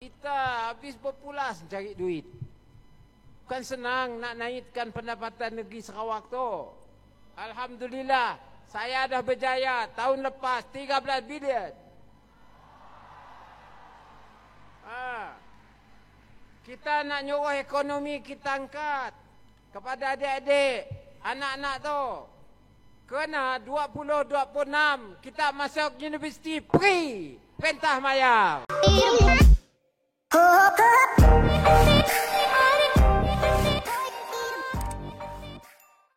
Kita habis berpulas cari duit. Bukan senang nak naikkan pendapatan negeri Sarawak tu. Alhamdulillah, saya dah berjaya tahun lepas 13 bilion. Kita nak nyuruh ekonomi kita angkat kepada adik-adik, anak-anak tu. Kerana 2026 kita masuk universiti free. Pentah maya.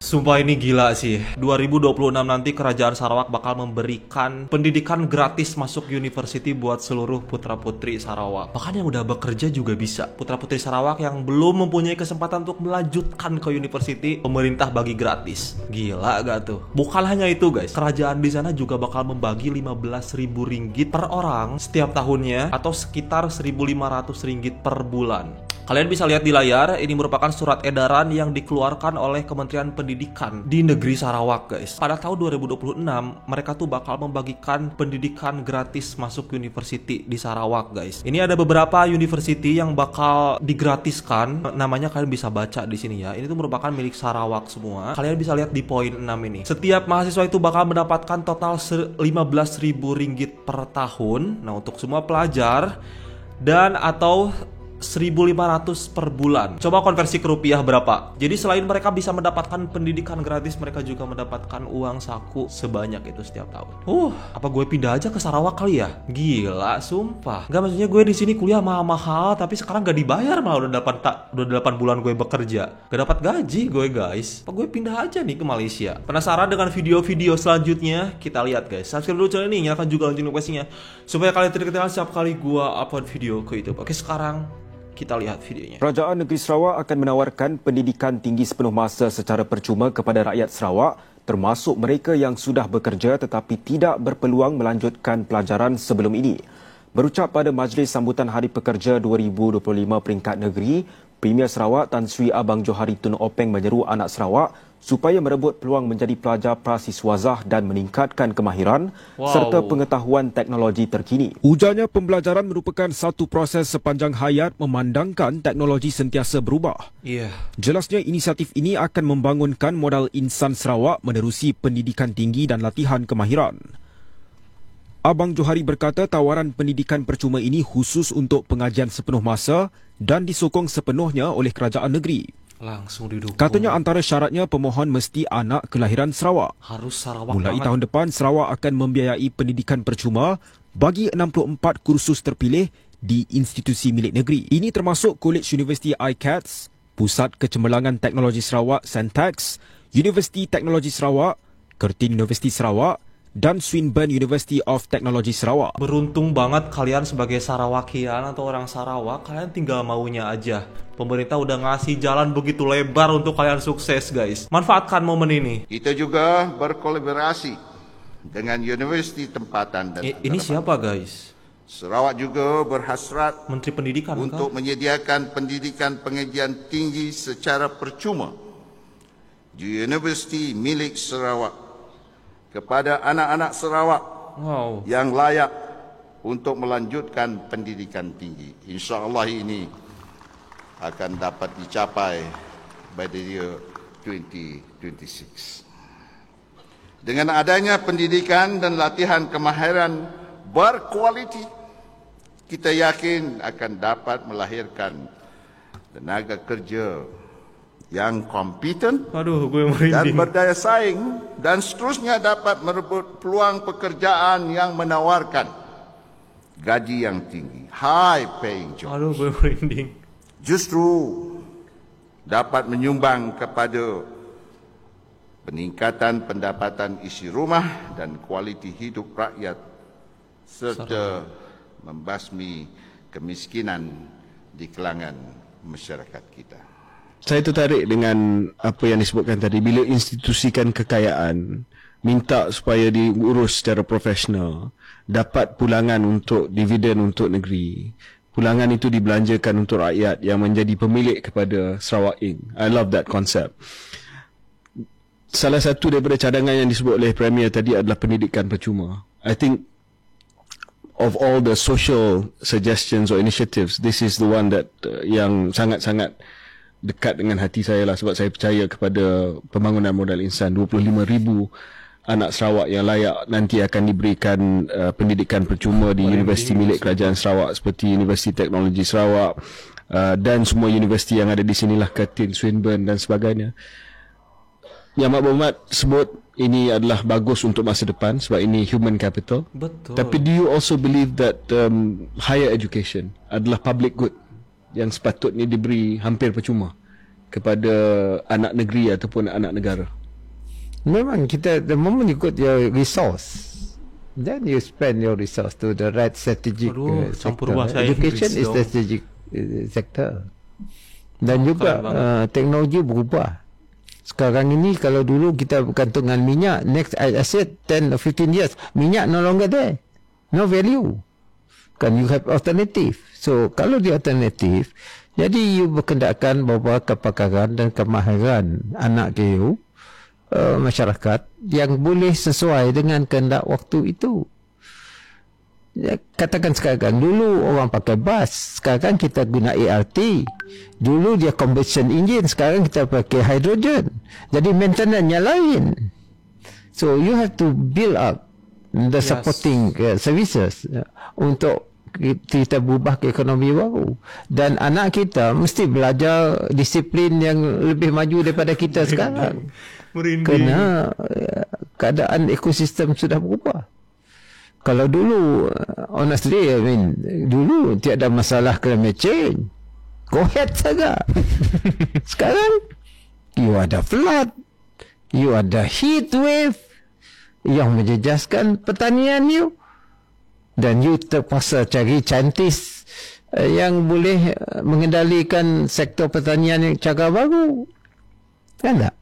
Sumpah ini gila sih. 2026 nanti Kerajaan Sarawak bakal memberikan pendidikan gratis masuk university buat seluruh putra-putri Sarawak. Bahkan yang udah bekerja juga bisa. Putra-putri Sarawak yang belum mempunyai kesempatan untuk melanjutkan ke university, pemerintah bagi gratis. Gila gak tuh? Bukan hanya itu guys, kerajaan di sana juga bakal membagi 15.000 ringgit per orang setiap tahunnya, atau sekitar 1.500 ringgit per bulan. Kalian bisa lihat di layar, ini merupakan surat edaran yang dikeluarkan oleh Kementerian Pendidikan di negeri Sarawak guys. Pada tahun 2026, mereka tuh bakal membagikan pendidikan gratis masuk university di Sarawak guys. Ini ada beberapa university yang bakal digratiskan, namanya kalian bisa baca di sini ya. Ini tuh merupakan milik Sarawak semua. Kalian bisa lihat di poin 6 ini. Setiap mahasiswa itu bakal mendapatkan total 15.000 ringgit per tahun. Nah, untuk semua pelajar dan atau 1.500 per bulan. Coba konversi ke rupiah berapa? Jadi selain mereka bisa mendapatkan pendidikan gratis, mereka juga mendapatkan uang saku sebanyak itu setiap tahun. Apa gue pindah aja ke Sarawak kali ya? Gila, sumpah. Gak, maksudnya gue di sini kuliah mahal-mahal, tapi sekarang gak dibayar, malah udah 8 bulan gue bekerja. Gak dapat gaji gue guys. Apa gue pindah aja nih ke Malaysia? Penasaran dengan video-video selanjutnya? Kita lihat guys. Subscribe dulu channel ini, nyalakan juga lonceng notifikasinya supaya kalian tidak ketinggalan setiap kali gue upload video ke YouTube. Oke, sekarang kita lihat videonya. Kerajaan Negeri Sarawak akan menawarkan pendidikan tinggi sepenuh masa secara percuma kepada rakyat Sarawak, termasuk mereka yang sudah bekerja tetapi tidak berpeluang melanjutkan pelajaran sebelum ini. Berucap pada Majlis Sambutan Hari Pekerja 2025 peringkat negeri, Premier Sarawak Tan Sri Abang Johari Tun Openg menyeru anak Sarawak supaya merebut peluang menjadi pelajar prasiswazah dan meningkatkan kemahiran serta pengetahuan teknologi terkini. Ujarnya, pembelajaran merupakan satu proses sepanjang hayat memandangkan teknologi sentiasa berubah. Jelasnya, inisiatif ini akan membangunkan modal insan Sarawak menerusi pendidikan tinggi dan latihan kemahiran. Abang Johari berkata tawaran pendidikan percuma ini khusus untuk pengajian sepenuh masa dan disokong sepenuhnya oleh kerajaan negeri. Langsung didukung. Katanya antara syaratnya pemohon mesti anak kelahiran Sarawak. Harus Sarawak. Mulai tahun depan, Sarawak akan membiayai pendidikan percuma bagi 64 kursus terpilih di institusi milik negeri. Ini termasuk College University ICATS, Pusat Kecemerlangan Teknologi Sarawak Sentex, Universiti Teknologi Sarawak, Kertin Universiti Sarawak dan Swinburne University of Technology Sarawak. Beruntung banget kalian sebagai Sarawakian atau orang Sarawak, kalian tinggal maunya aja. Pemerintah udah ngasih jalan begitu lebar untuk kalian sukses guys. Manfaatkan momen ini. Kita juga berkolaborasi dengan universiti tempatan dan ini siapa guys? Sarawak juga berhasrat Menteri Pendidikan untuk menyediakan pendidikan pengajian tinggi secara percuma di universiti milik Sarawak kepada anak-anak Sarawak yang layak untuk melanjutkan pendidikan tinggi. InsyaAllah ini akan dapat dicapai pada year 2026. Dengan adanya pendidikan dan latihan kemahiran berkualiti, kita yakin akan dapat melahirkan tenaga kerja yang kompeten dan berdaya saing, dan seterusnya dapat merebut peluang pekerjaan yang menawarkan gaji yang tinggi, high paying jobs. Gue merinding. Justru dapat menyumbang kepada peningkatan pendapatan isi rumah dan kualiti hidup rakyat serta membasmi kemiskinan di kalangan masyarakat kita. Saya tertarik dengan apa yang disebutkan tadi. Bila institusikan kekayaan, minta supaya diurus secara profesional, dapat pulangan untuk dividen untuk negeri. Pulangan itu dibelanjakan untuk rakyat yang menjadi pemilik kepada Sarawak Inc. I love that concept. Salah satu daripada cadangan yang disebut oleh Premier tadi adalah pendidikan percuma. I think of all the social suggestions or initiatives, this is the one that yang sangat-sangat dekat dengan hati saya lah, sebab saya percaya kepada pembangunan modal insan. 25,000 anak Sarawak yang layak nanti akan diberikan pendidikan percuma di universiti milik Kerajaan Sarawak seperti Universiti Teknologi Sarawak dan semua universiti yang ada di sinilah, Curtin, Swinburne dan sebagainya. Yang Mak Berhormat sebut ini adalah bagus untuk masa depan sebab ini human capital. Betul. Tapi do you also believe that higher education adalah public good yang sepatutnya diberi hampir percuma kepada anak negeri ataupun anak negara? Memang kita, the moment you got your resource, then you spend your resource to the right strategic campur sector. bahasa Education Inggeris is dong. strategic sector. Dan juga teknologi berubah. Sekarang ini kalau dulu kita bergantungan minyak, next I said 10 or 15 years, minyak no longer there. No value. Kan you have alternative. So kalau di alternatif, jadi you berkendakkan bahawa kepakaran dan kemahiran anak you, masyarakat yang boleh sesuai dengan kehendak waktu itu. Ya, katakan sekarang, dulu orang pakai bas, sekarang kita guna ART. Dulu dia combustion engine, sekarang kita pakai hydrogen. Jadi maintenance-nya lain. So you have to build up the supporting services untuk kita berubah ke ekonomi baru. Dan anak kita mesti belajar disiplin yang lebih maju daripada kita sekarang. Kerana keadaan ekosistem sudah berubah. Kalau dulu, honestly, I mean, dulu tiada masalah climate change. Go ahead saja. Sekarang, you ada flood, you ada heat wave yang menjejaskan pertanian you. Dan you terpaksa cari saintis yang boleh mengendalikan sektor pertanian yang cara baru. Kan tak?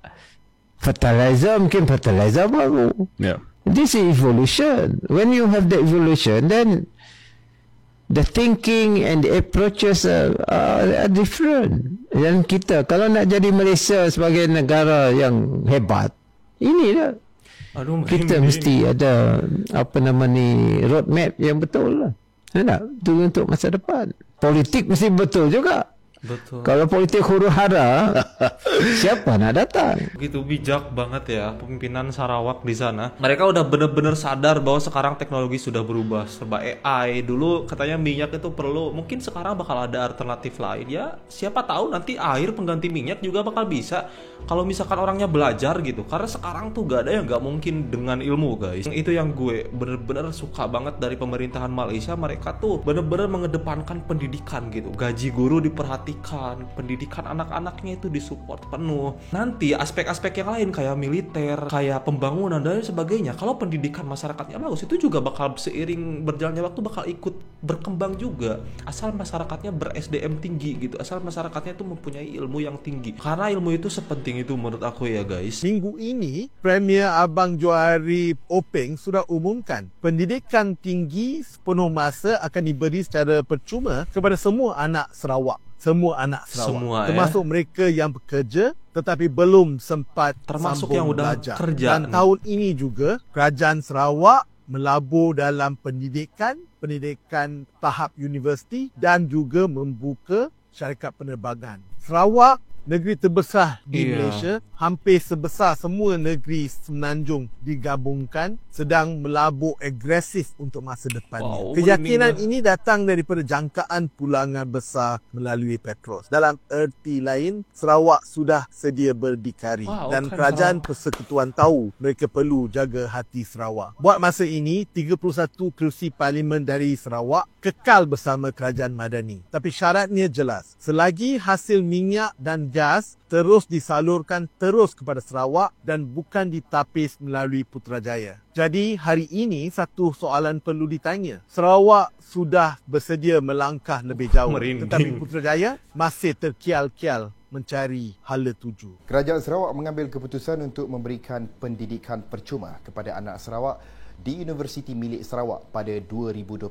Fertilizer, mungkin fertilizer baru. Yeah. This is evolution. When you have the evolution, then the thinking and the approaches are different. Dan kita, kalau nak jadi Malaysia sebagai negara yang hebat, inilah. Kita mesti ada apa nama ni, roadmap yang betul lah. Tak? Itu untuk masa depan. Politik mesti betul juga. Betul. Kalau politik huru hara, siapa nak datang? Begitu bijak banget ya pemimpinan Sarawak di sana. Mereka udah bener-bener sadar bahwa sekarang teknologi sudah berubah, serba AI. Dulu katanya minyak itu perlu, mungkin sekarang bakal ada alternatif lain ya. Siapa tahu nanti air pengganti minyak juga bakal bisa kalau misalkan orangnya belajar gitu. Karena sekarang tuh gak ada yang gak mungkin dengan ilmu, guys. Itu yang gue bener-bener suka banget dari pemerintahan Malaysia. Mereka tuh bener-bener mengedepankan pendidikan gitu. Gaji guru diperhatikan, pendidikan anak-anaknya itu disupport penuh. Nanti aspek-aspek yang lain kayak militer, kayak pembangunan dan sebagainya, kalau pendidikan masyarakatnya bagus, itu juga bakal seiring berjalannya waktu bakal ikut berkembang juga. Asal masyarakatnya ber-SDM tinggi gitu, asal masyarakatnya itu mempunyai ilmu yang tinggi. Karena ilmu itu sepenting itu menurut aku ya, guys. Minggu ini, Premier Abang Johari Openg sudah umumkan pendidikan tinggi sepenuh masa akan diberi secara percuma kepada semua anak Sarawak. Semua anak Sarawak, termasuk mereka yang bekerja tetapi belum sempat termasuk sambung yang udah belajar. kerja. Dan tahun ini juga Kerajaan Sarawak melabur dalam pendidikan tahap universiti dan juga membuka syarikat penerbangan. Sarawak, negeri terbesar di Malaysia, hampir sebesar semua negeri semenanjung digabungkan, sedang melabur agresif untuk masa depannya. Keyakinan ini datang daripada jangkaan pulangan besar melalui Petros. Dalam erti lain, Sarawak sudah sedia berdikari dan kerajaan persekutuan tahu mereka perlu jaga hati Sarawak. Buat masa ini, 31 kerusi parlimen dari Sarawak kekal bersama kerajaan Madani. Tapi syaratnya jelas. Selagi hasil minyak dan gas terus disalurkan terus kepada Sarawak dan bukan ditapis melalui Putrajaya. Jadi hari ini satu soalan perlu ditanya. Sarawak sudah bersedia melangkah lebih jauh, tetapi Putrajaya masih terkial-kial mencari hala tuju. Kerajaan Sarawak mengambil keputusan untuk memberikan pendidikan percuma kepada anak Sarawak di Universiti milik Sarawak pada 2026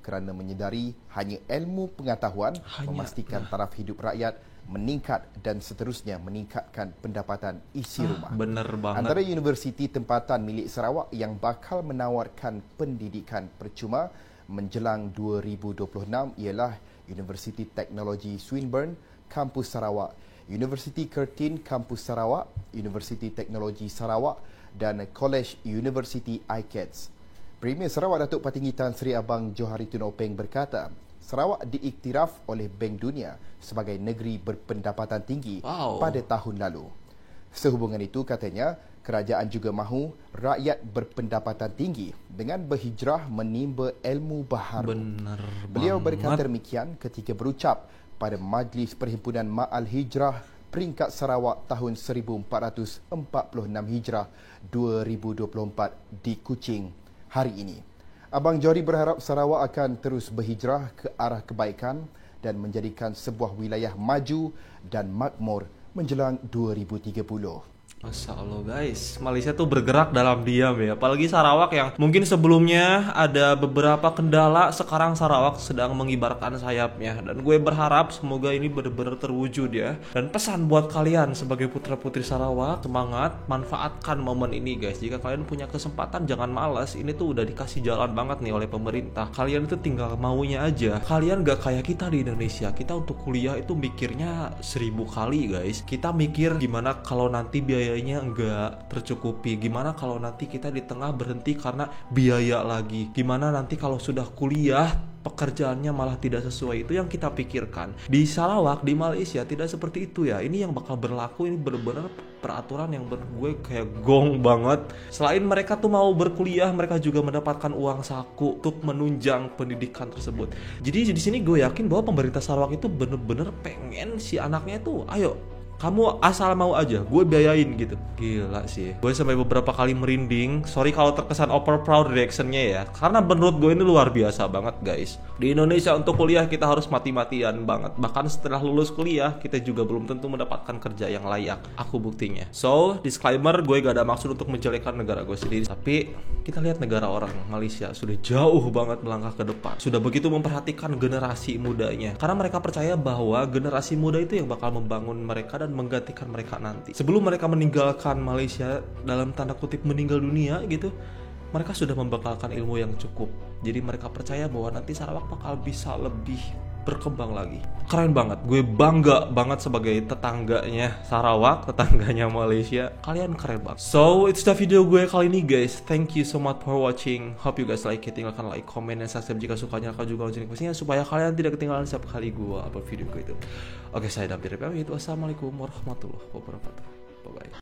kerana menyedari hanya ilmu pengetahuan memastikan taraf hidup rakyat meningkat dan seterusnya meningkatkan pendapatan isi rumah. Benar banget. Antara universiti tempatan milik Sarawak yang bakal menawarkan pendidikan percuma menjelang 2026 ialah Universiti Teknologi Swinburne, Kampus Sarawak, Universiti Curtin, Kampus Sarawak, Universiti Teknologi Sarawak dan College University ICATS. Premier Sarawak Datuk Patinggi Tan Sri Abang Johari Tun Openg berkata, Sarawak diiktiraf oleh Bank Dunia sebagai negeri berpendapatan tinggi pada tahun lalu. Sehubungan itu, katanya, kerajaan juga mahu rakyat berpendapatan tinggi dengan berhijrah menimba ilmu baharu. Beliau berkata demikian ketika berucap pada Majlis Perhimpunan Ma'al Hijrah peringkat Sarawak tahun 1446 Hijrah 2024 di Kuching hari ini. Abang Johari berharap Sarawak akan terus berhijrah ke arah kebaikan dan menjadikan sebuah wilayah maju dan makmur menjelang 2030. Masya Allah guys, Malaysia tuh bergerak dalam diam ya. Apalagi Sarawak yang mungkin sebelumnya ada beberapa kendala, sekarang Sarawak sedang mengibarkan sayapnya. Dan gue berharap semoga ini benar-benar terwujud ya. Dan pesan buat kalian sebagai putra-putri Sarawak, semangat, manfaatkan momen ini guys. Jika kalian punya kesempatan jangan malas, ini tuh udah dikasih jalan banget nih oleh pemerintah. Kalian itu tinggal maunya aja. Kalian gak kayak kita di Indonesia, kita untuk kuliah itu mikirnya 1000 kali guys. Kita mikir gimana kalau nanti biayanya enggak tercukupi, gimana kalau nanti kita di tengah berhenti karena biaya lagi, gimana nanti kalau sudah kuliah pekerjaannya malah tidak sesuai. Itu yang kita pikirkan. Di Sarawak, di Malaysia tidak seperti itu ya. Ini yang bakal berlaku, ini benar-benar peraturan yang gue kayak gong banget. Selain mereka tuh mau berkuliah, mereka juga mendapatkan uang saku untuk menunjang pendidikan tersebut. Jadi di sini gue yakin bahwa pemerintah Sarawak itu bener-bener pengen si anaknya itu, ayo kamu asal mau aja, gue biayain gitu. Gila sih. Gue sampai beberapa kali merinding. Sorry kalau terkesan over proud reactionnya ya. Karena menurut gue ini luar biasa banget guys. Di Indonesia untuk kuliah kita harus mati-matian banget. Bahkan setelah lulus kuliah kita juga belum tentu mendapatkan kerja yang layak. Aku buktinya. So, disclaimer, gue gak ada maksud untuk menjelekkan negara gue sendiri. Tapi kita lihat negara orang, Malaysia sudah jauh banget melangkah ke depan. Sudah begitu memperhatikan generasi mudanya. Karena mereka percaya bahwa generasi muda itu yang bakal membangun mereka dan menggantikan mereka nanti. Sebelum mereka meninggalkan Malaysia, dalam tanda kutip meninggal dunia gitu, mereka sudah membekalkan ilmu yang cukup. Jadi mereka percaya bahwa nanti Sarawak bakal bisa lebih berkembang lagi. Keren banget. Gue bangga banget sebagai tetangganya Sarawak, tetangganya Malaysia. Kalian keren banget. So, it's the video gue kali ini guys. Thank you so much for watching. Hope you guys like it. Tinggalkan like, comment, dan subscribe jika sukanya. Kalian juga lonceng notifikasinya supaya kalian tidak ketinggalan setiap kali gue upload video gue itu. Oke, saya Dampir pamit. Wassalamualaikum warahmatullahi wabarakatuh. Bye bye.